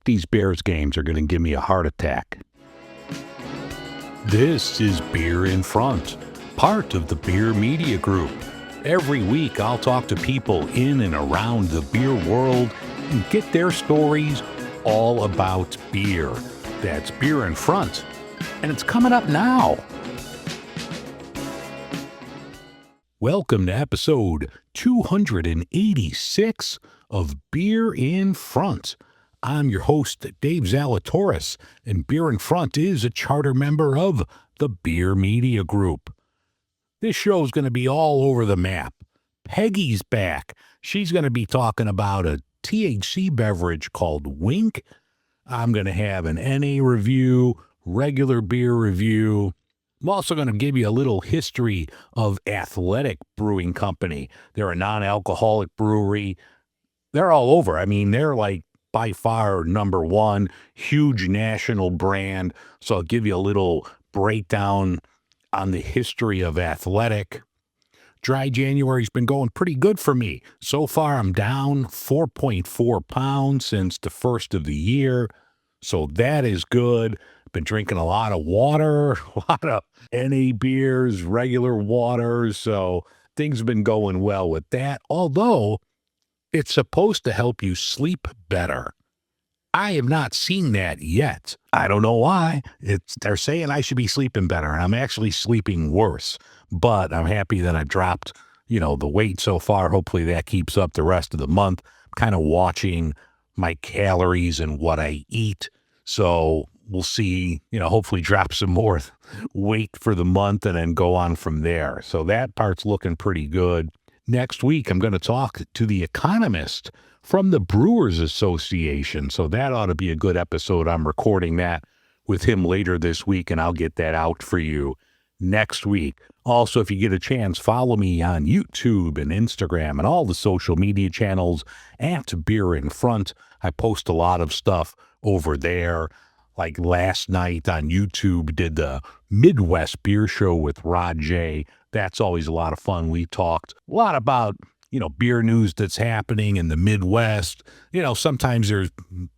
These Bears games are going to give me a heart attack. This is Beer in Front, part of the Beer Media Group. Every week I'll talk to people in and around the beer world and get their stories all about beer. That's Beer in Front, and it's coming up now. Welcome to episode 286 of Beer in Front. I'm your host, Dave Zalatoris, and Beer in Front is a charter member of the Beer Media Group. This show is going to be all over the map. Peggy's back. She's going to be talking about a THC beverage called Wink. I'm going to have an NA review, regular beer review. I'm also going to give you a little history of Athletic Brewing Company. They're a non-alcoholic brewery. They're all over. I mean, they're like by far number one, huge national brand. So I'll give you a little breakdown on the history of Athletic. Dry January's been going pretty good for me. So far, I'm down 4.4 pounds since the first of the year. So that is good. Been drinking a lot of water, a lot of NA beers, regular water. So things have been going well with that. Although it's supposed to help you sleep better. I have not seen that yet. I don't know why. They're saying I should be sleeping better, and I'm actually sleeping worse. But I'm happy that I dropped, the weight so far. Hopefully that keeps up the rest of the month. I'm kind of watching my calories and what I eat. So we'll see, hopefully drop some more weight for the month and then go on from there. So that part's looking pretty good. Next week, I'm going to talk to the economist from the Brewers Association. So that ought to be a good episode. I'm recording that with him later this week, and I'll get that out for you next week. Also, if you get a chance, follow me on YouTube and Instagram and all the social media channels at Beer in Front. I post a lot of stuff over there. Like last night on YouTube, did the Midwest Beer Show with Rod J. That's always a lot of fun. We talked a lot about, beer news that's happening in the Midwest. Sometimes there's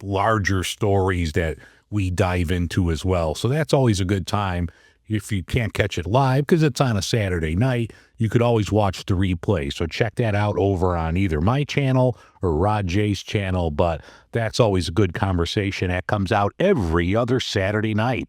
larger stories that we dive into as well. So that's always a good time. If you can't catch it live, because it's on a Saturday night, you could always watch the replay. So check that out over on either my channel or Rod J's channel. But that's always a good conversation. That comes out every other Saturday night.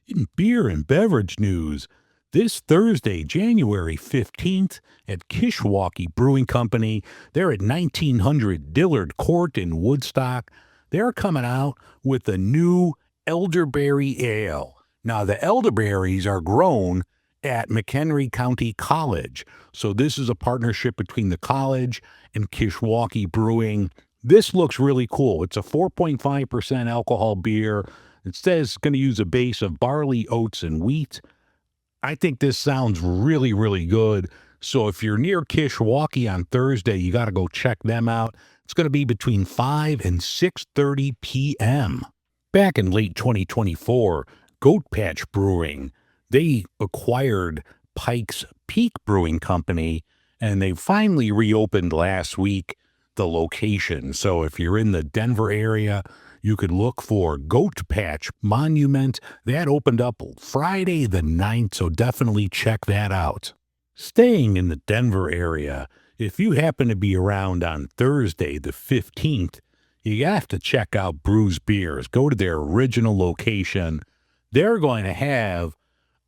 In beer and beverage news, this Thursday, January 15th, at Kishwaukee Brewing Company, they're at 1900 Dillard Court in Woodstock. They're coming out with a new elderberry ale. Now, the elderberries are grown at McHenry County College. So this is a partnership between the college and Kishwaukee Brewing. This looks really cool. It's a 4.5% alcohol beer. It says it's going to use a base of barley, oats, and wheat. I think this sounds really, really good. So if you're near Kishwaukee on Thursday, you got to go check them out. It's going to be between 5 and 6:30 p.m. Back in late 2024, Goat Patch Brewing, they acquired Pike's Peak Brewing Company, and they finally reopened last week the location. So if you're in the Denver area, you could look for Goat Patch Monument. That opened up Friday the 9th, so definitely check that out. Staying in the Denver area, if you happen to be around on Thursday the 15th, you have to check out Brews Beers. Go to their original location. They're going to have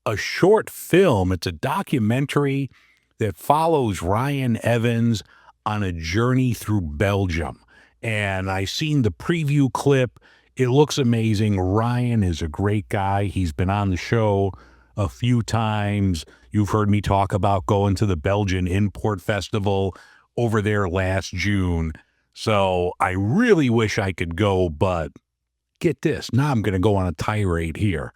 a short film. It's a documentary that follows Ryan Evans on a journey through Belgium. And I seen the preview clip. It looks amazing. Ryan is a great guy. He's been on the show a few times. You've heard me talk about going to the Belgian Import Festival over there last June. So I really wish I could go, but get this. Now I'm going to go on a tirade here.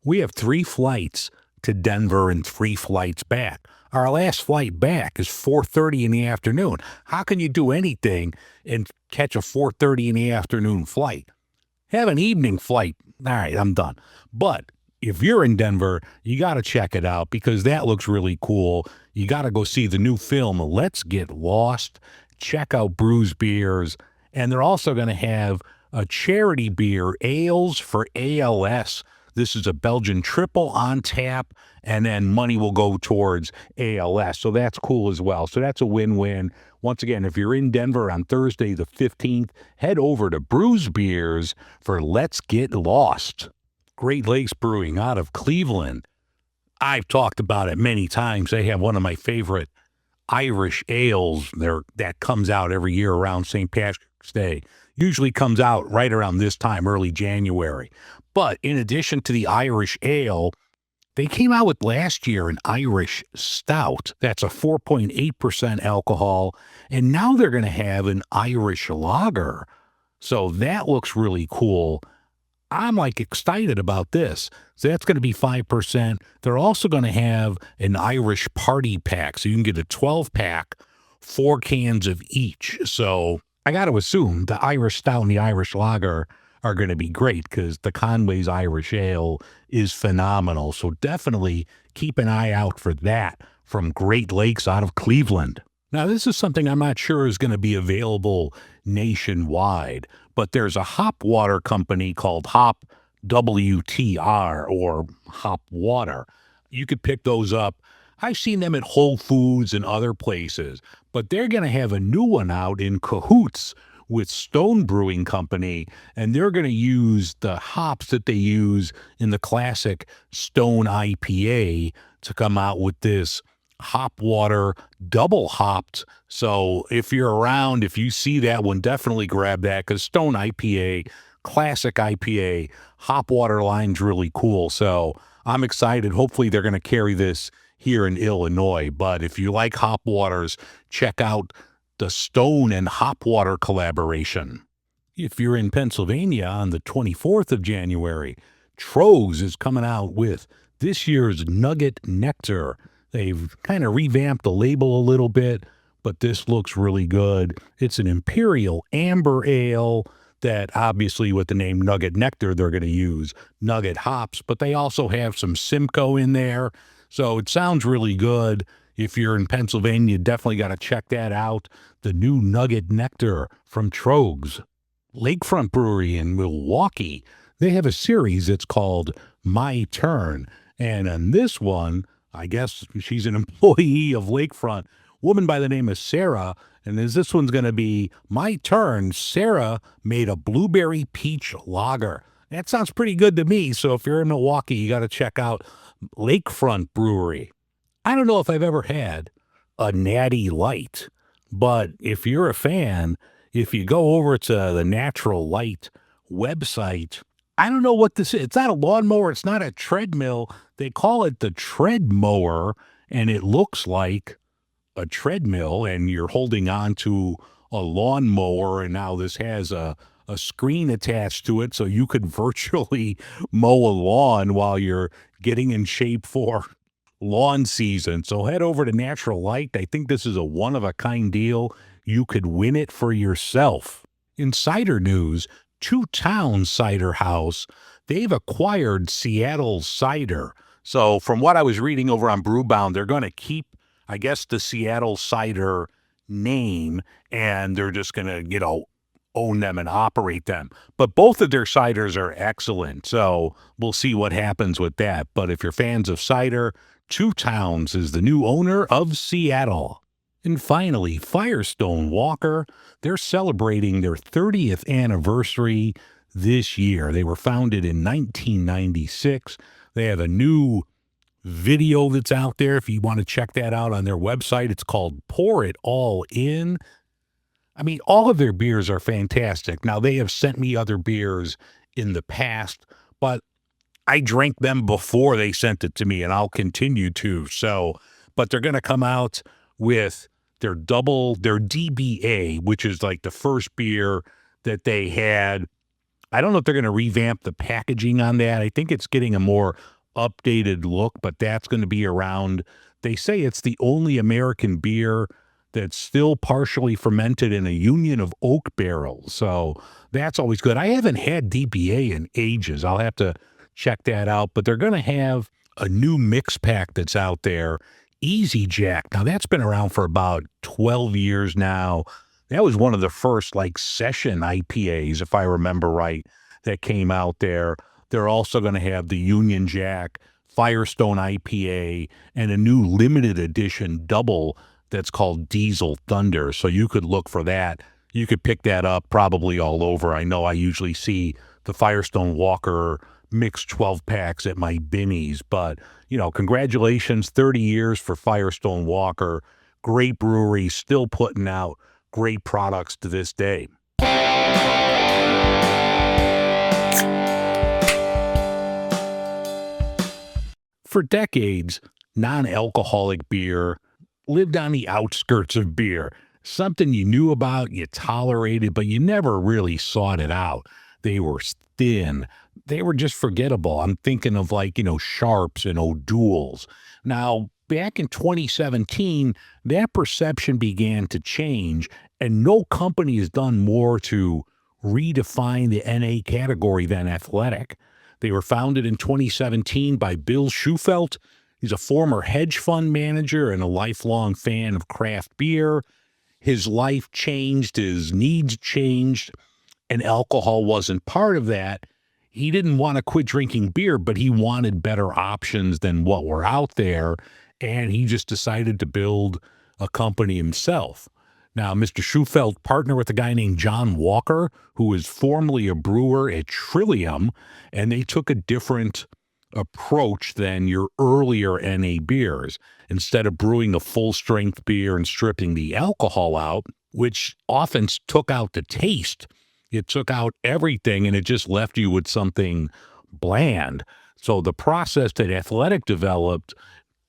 We have 3 flights to Denver and 3 flights back. Our last flight back is 4:30 in the afternoon. How can you do anything and catch a 4:30 in the afternoon flight? Have an evening flight. All right, I'm done. But if you're in Denver, you got to check it out because that looks really cool. you got to go see the new film, Let's Get Lost. Check out Brews Beers. And they're also going to have a charity beer, Ales for ALS. This is a Belgian triple on tap, and then money will go towards ALS. So that's cool as well. So that's a win-win. Once again, if you're in Denver on Thursday the 15th, head over to Brews Beers for Let's Get Lost. Great Lakes Brewing out of Cleveland. I've talked about it many times. They have one of my favorite Irish ales that comes out every year around St. Patrick's Day. Usually comes out right around this time, early January. But in addition to the Irish ale, they came out with last year an Irish stout. That's a 4.8% alcohol. And now they're going to have an Irish lager. So that looks really cool. I'm like excited about this. So that's going to be 5%. They're also going to have an Irish party pack. So you can get a 12 pack, 4 cans of each. So I got to assume the Irish stout and the Irish lager are going to be great because the Conway's Irish Ale is phenomenal. So definitely keep an eye out for that from Great Lakes out of Cleveland. Now, this is something I'm not sure is going to be available nationwide, but there's a hop water company called Hop WTR or Hop Water. You could pick those up. I've seen them at Whole Foods and other places, but they're going to have a new one out in cahoots with Stone Brewing Company, and they're going to use the hops that they use in the classic Stone IPA to come out with this hop water double hopped. So if you're around, if you see that one, definitely grab that because Stone IPA, classic IPA, hop water line's really cool. So I'm excited. Hopefully they're going to carry this here in Illinois. But if you like hop waters, check out the Stone and Hop Water collaboration. If you're in Pennsylvania on the 24th of January, Trogs is coming out with this year's Nugget Nectar. They've kind of revamped the label a little bit, but this looks really good. It's an Imperial Amber Ale that obviously with the name Nugget Nectar, they're going to use Nugget hops, but they also have some Simcoe in there. So it sounds really good. If you're in Pennsylvania, you definitely got to check that out. The new Nugget Nectar from Trogs. Lakefront Brewery in Milwaukee, they have a series that's called My Turn. And on this one, I guess she's an employee of Lakefront, woman by the name of Sarah. And this one's going to be My Turn. Sarah made a blueberry peach lager. That sounds pretty good to me. So if you're in Milwaukee, you got to check out Lakefront Brewery. I don't know if I've ever had a Natty Light, but if you're a fan, if you go over to the Natural Light website, I don't know what this is. It's not a lawnmower. It's not a treadmill. They call it the tread mower, and it looks like a treadmill, and you're holding on to a lawnmower, and now this has a screen attached to it, so you could virtually mow a lawn while you're getting in shape for lawn season. So head over to Natural Light. I think this is a one-of-a-kind deal. You could win it for yourself. In cider news, Two Towns Cider House, they've acquired Seattle cider. So from what I was reading over on Brewbound, they're going to keep, I guess, the Seattle cider name, and they're just going to, own them and operate them. But both of their ciders are excellent. So we'll see what happens with that. But if you're fans of cider, Two Towns is the new owner of Seattle. And finally, Firestone Walker, they're celebrating their 30th anniversary this year. They were founded in 1996. They have a new video that's out there. If you want to check that out on their website, it's called Pour It All In. I mean, all of their beers are fantastic. Now, they have sent me other beers in the past, but I drank them before they sent it to me, and I'll continue to. So, but they're going to come out with their DBA, which is like the first beer that they had. I don't know if they're going to revamp the packaging on that. I think it's getting a more updated look, but that's going to be around. They say it's the only American beer that's still partially fermented in a union of oak barrels. So that's always good. I haven't had DBA in ages. I'll have to check that out. But they're going to have a new mix pack that's out there Easy Jack. Now that's been around for about 12 years now. That was one of the first like session IPAs, if I remember right, that came out there. They're also going to have the Union Jack, Firestone IPA, and a new limited edition double that's called Diesel Thunder. So you could look for that. You could pick that up probably all over. I know I usually see the Firestone Walker mixed 12 packs at my Binnies, but congratulations, 30 years for Firestone Walker. Great brewery, still putting out great products to this day. For decades, non-alcoholic beer lived on the outskirts of beer. Something you knew about, you tolerated, but you never really sought it out. They were thin. They were just forgettable. I'm thinking of Sharps and O'Doul's. Now, back in 2017, that perception began to change, and no company has done more to redefine the NA category than Athletic. They were founded in 2017 by Bill Schufelt. He's a former hedge fund manager and a lifelong fan of craft beer. His life changed, his needs changed, and alcohol wasn't part of that. He didn't want to quit drinking beer, but he wanted better options than what were out there. And he just decided to build a company himself. Now, Mr. Schufelt partnered with a guy named John Walker, who was formerly a brewer at Trillium, and they took a different approach than your earlier NA beers. Instead of brewing a full strength beer and stripping the alcohol out, which often took out the taste, it took out everything and it just left you with something bland. So the process that Athletic developed,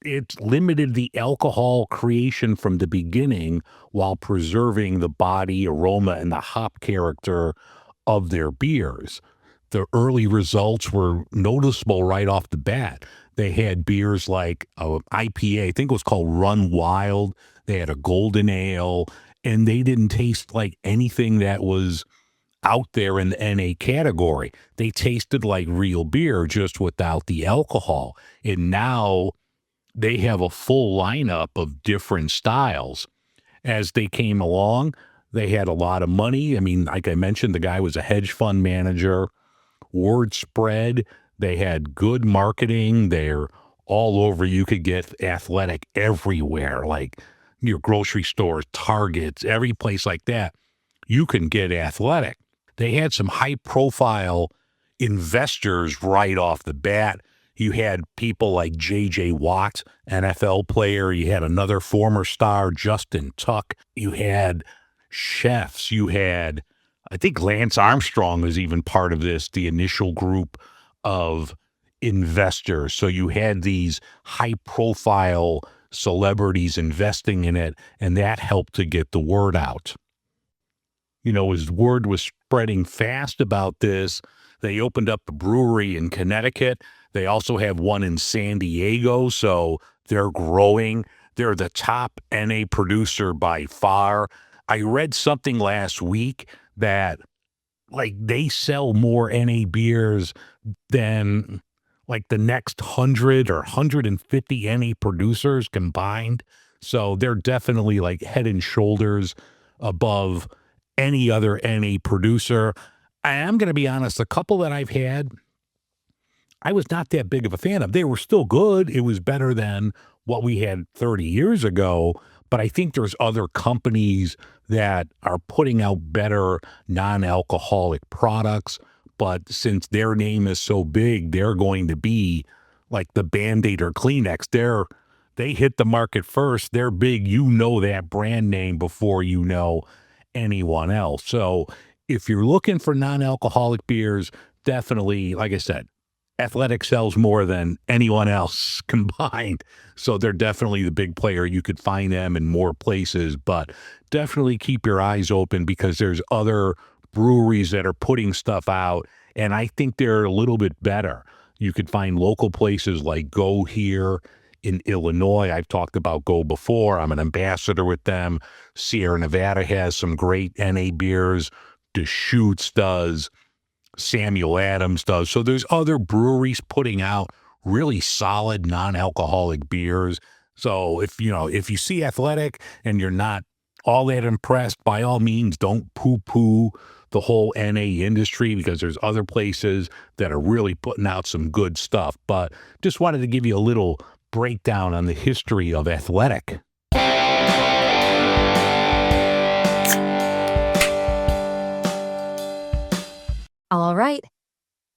it limited the alcohol creation from the beginning while preserving the body, aroma, and the hop character of their beers. The early results were noticeable right off the bat. They had beers like IPA, I think it was called Run Wild. They had a golden ale, and they didn't taste like anything that was out there in the NA category. They tasted like real beer, just without the alcohol. And now they have a full lineup of different styles. As they came along, they had a lot of money. I mean, like I mentioned, the guy was a hedge fund manager. Word spread. They had good marketing. They're all over. You could get Athletic everywhere, like your grocery stores, Targets, every place like that. You can get Athletic. They had some high profile investors right off the bat. You had people like J.J. Watt, NFL player. You had another former star, Justin Tuck. You had chefs. You had, I think Lance Armstrong was even part of this, the initial group of investors. So you had these high profile celebrities investing in it, and that helped to get the word out. As word was spreading fast about this, they opened up a brewery in Connecticut. They also have one in San Diego, so they're growing. They're the top NA producer by far. I read something last week that they sell more NA beers than the next 100 or 150 NA producers combined. So they're definitely head and shoulders above any other NA producer. I am going to be honest, a couple that I've had, I was not that big of a fan of. They were still good. It was better than what we had 30 years ago. But I think there's other companies that are putting out better non-alcoholic products. But since their name is so big, they're going to be like the Band-Aid or Kleenex. They hit the market first. They're big. You know that brand name before you know anyone else. So if you're looking for non-alcoholic beers, definitely, like I said, Athletic sells more than anyone else combined. So they're definitely the big player. You could find them in more places, but definitely keep your eyes open because there's other breweries that are putting stuff out, and I think they're a little bit better. You could find local places like Go here in Illinois. I've talked about Go before. I'm an ambassador with them. Sierra Nevada has some great NA beers. Deschutes does. Samuel Adams does. So there's other breweries putting out really solid non-alcoholic beers So if you see Athletic and you're not all that impressed, by all means, don't poo-poo the whole NA industry, because there's other places that are really putting out some good stuff. But just wanted to give you a little breakdown on the history of Athletic. All right.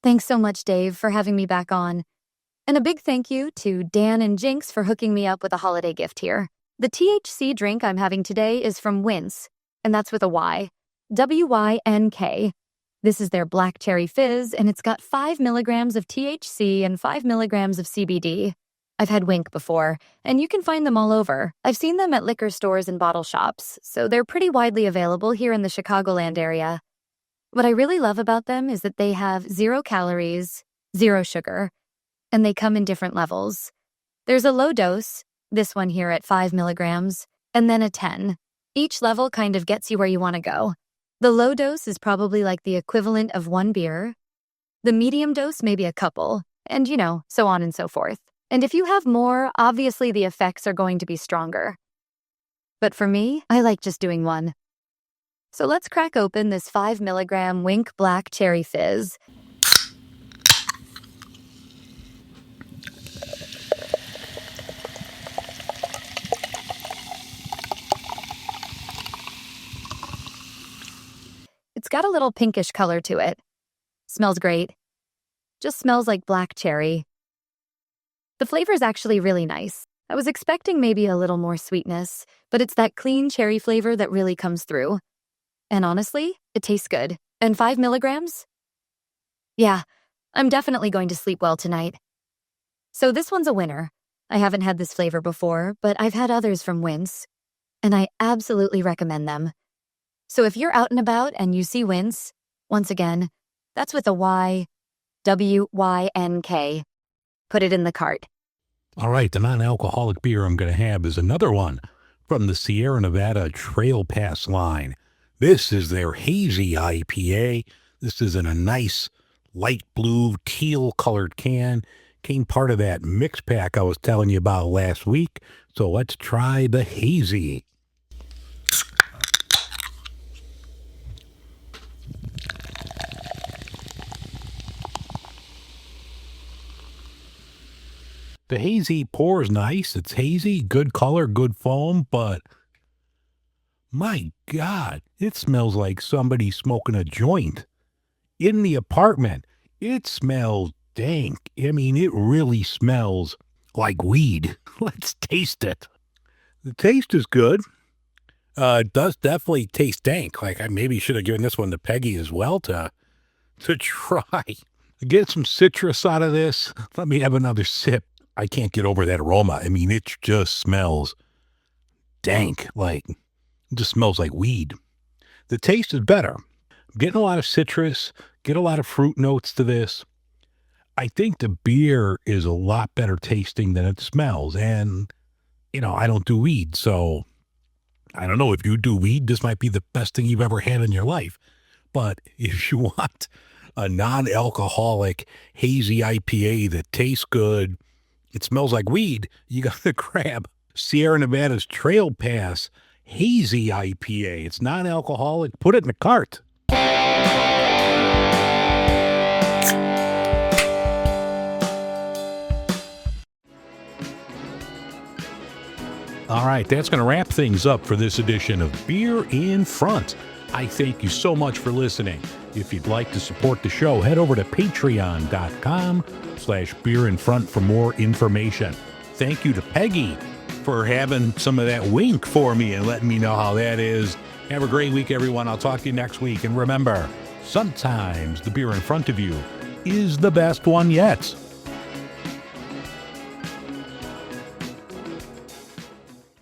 Thanks so much, Dave, for having me back on. And a big thank you to Dan and Jinx for hooking me up with a holiday gift here. The THC drink I'm having today is from Wince, and that's with a Y. WYNK. This is their black cherry fizz, and it's got 5 milligrams of THC and 5 milligrams of CBD. I've had Wink before, and you can find them all over. I've seen them at liquor stores and bottle shops, so they're pretty widely available here in the Chicagoland area. What I really love about them is that they have 0 calories, 0 sugar, and they come in different levels. There's a low dose, this one here at 5 milligrams, and then a 10. Each level kind of gets you where you want to go. The low dose is probably like the equivalent of 1 beer. The medium dose maybe a couple, and so on and so forth. And if you have more, obviously the effects are going to be stronger. But for me, I like just doing 1. So let's crack open this 5 milligram Wink Black Cherry Fizz. It's got a little pinkish color to it. Smells great. Just smells like black cherry. The flavor is actually really nice. I was expecting maybe a little more sweetness, but it's that clean cherry flavor that really comes through. And honestly, it tastes good. And 5 milligrams? Yeah, I'm definitely going to sleep well tonight. So this one's a winner. I haven't had this flavor before, but I've had others from Wince, and I absolutely recommend them. So if you're out and about and you see Wince, once again, that's with a Y, WYNK. Put it in the cart. All right, the non-alcoholic beer I'm going to have is another one from the Sierra Nevada Trail Pass line. This is their hazy IPA. This is in a nice light blue, teal-colored can. Came part of that mix pack I was telling you about last week. So let's try the hazy. The hazy pours nice. It's hazy, good color, good foam, but my God, it smells like somebody smoking a joint in the apartment. It smells dank. I mean, it really smells like weed. Let's taste it. The taste is good. It does definitely taste dank. Like I maybe should have given this one to Peggy as well to try. Get some citrus out of this. Let me have another sip. I can't get over that aroma. I mean, it just smells dank. Like, it just smells like weed. The taste is better. I'm getting a lot of citrus, get a lot of fruit notes to this. I think the beer is a lot better tasting than it smells. And, I don't do weed. So I don't know, if you do weed, this might be the best thing you've ever had in your life. But if you want a non-alcoholic hazy IPA that tastes good, it smells like weed, you got to grab Sierra Nevada's Trail Pass Hazy IPA. It's non-alcoholic. Put it in the cart. All right, that's going to wrap things up for this edition of Beer in Front. I thank you so much for listening. If you'd like to support the show, head over to patreon.com/beerinfront for more information. Thank you to Peggy for having some of that Wink for me and letting me know how that is. Have a great week, everyone. I'll talk to you next week. And remember, sometimes the beer in front of you is the best one yet.